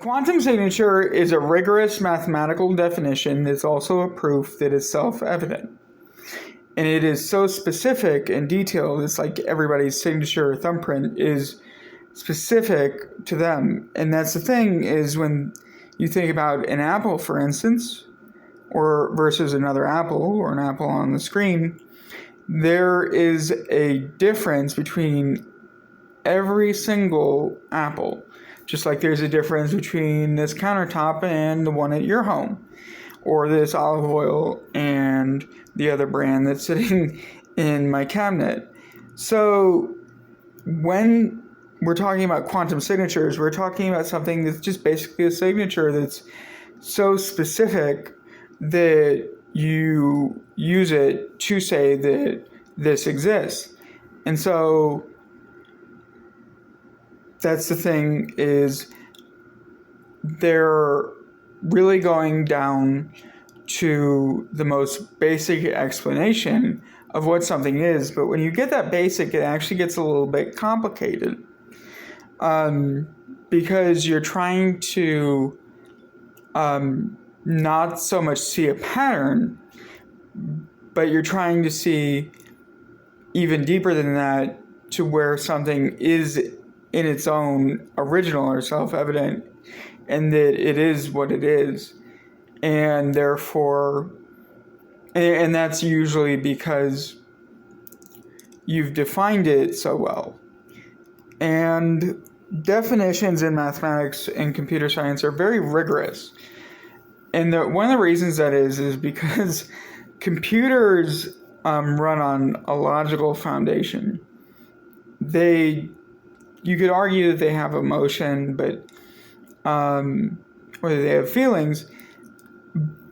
Quantum signature is a rigorous mathematical definition that's also a proof that it's self-evident. And it is so specific and detailed, it's like everybody's signature or thumbprint is specific to them. And that's the thing, is when you think about an apple, for instance, or versus another apple, or an apple on the screen, there is a difference between every single apple. Just like there's a difference between this countertop and the one at your home, or this olive oil and the other brand that's sitting in my cabinet. So when we're talking about quantum signatures, we're talking about something that's just basically a signature that's so specific that you use it to say that this exists. And so that's the thing, is they're really going down to the most basic explanation of what something is. But when you get that basic, it actually gets a little bit complicated, because you're trying to not so much see a pattern, but you're trying to see even deeper than that, to where something is in its own original or self-evident, and that it is what it is. And therefore, and that's usually because you've defined it so well. And definitions in mathematics and computer science are very rigorous. And one of the reasons that is because computers run on a logical foundation. You could argue that they have emotion, but or they have feelings.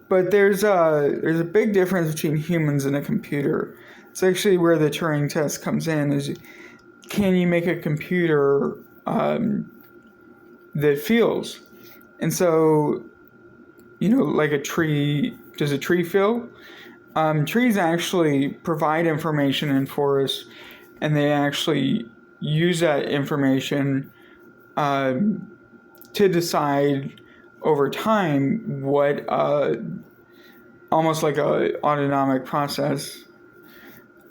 But there's a big difference between humans and a computer. It's actually where the Turing test comes in. Is, can you make a computer that feels? And so, like a tree. Does a tree feel? Trees actually provide information in forests, and they actually use that information to decide over time what, almost like a autonomic process,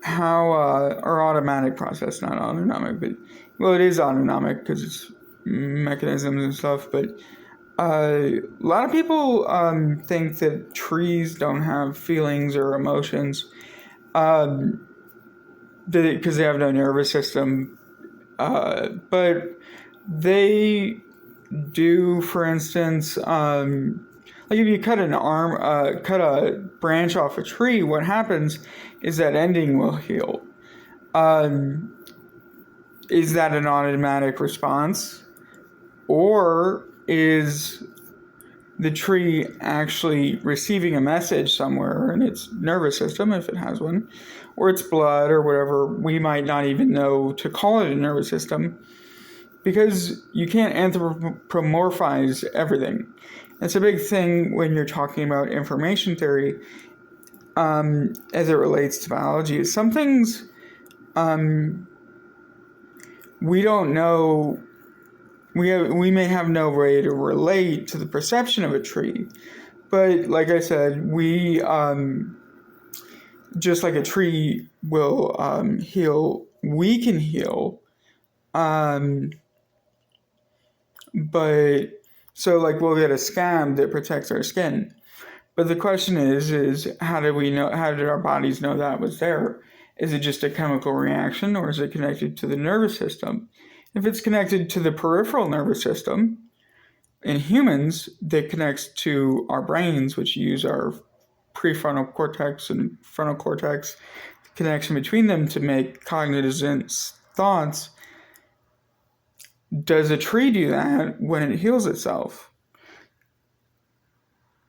or automatic process, not autonomic, but, well, it is autonomic because it's mechanisms and stuff, but a lot of people think that trees don't have feelings or emotions because they have no nervous system, but they do. For instance, like if you cut cut a branch off a tree, what happens is that ending will heal. Is that an automatic response, or is the tree actually receiving a message somewhere in its nervous system, if it has one, or its blood, or whatever? We might not even know to call it a nervous system, because you can't anthropomorphize everything. It's a big thing when you're talking about information theory, as it relates to biology. Some things we don't know. We may have no way to relate to the perception of a tree, but like I said, we just like a tree will heal, we can heal. But so like we'll get a scab that protects our skin, but the question is how did we know? How did our bodies know that was there? Is it just a chemical reaction, or is it connected to the nervous system? If it's connected to the peripheral nervous system, in humans, that connects to our brains, which use our prefrontal cortex and frontal cortex, the connection between them to make cognizant thoughts. Does a tree do that when it heals itself?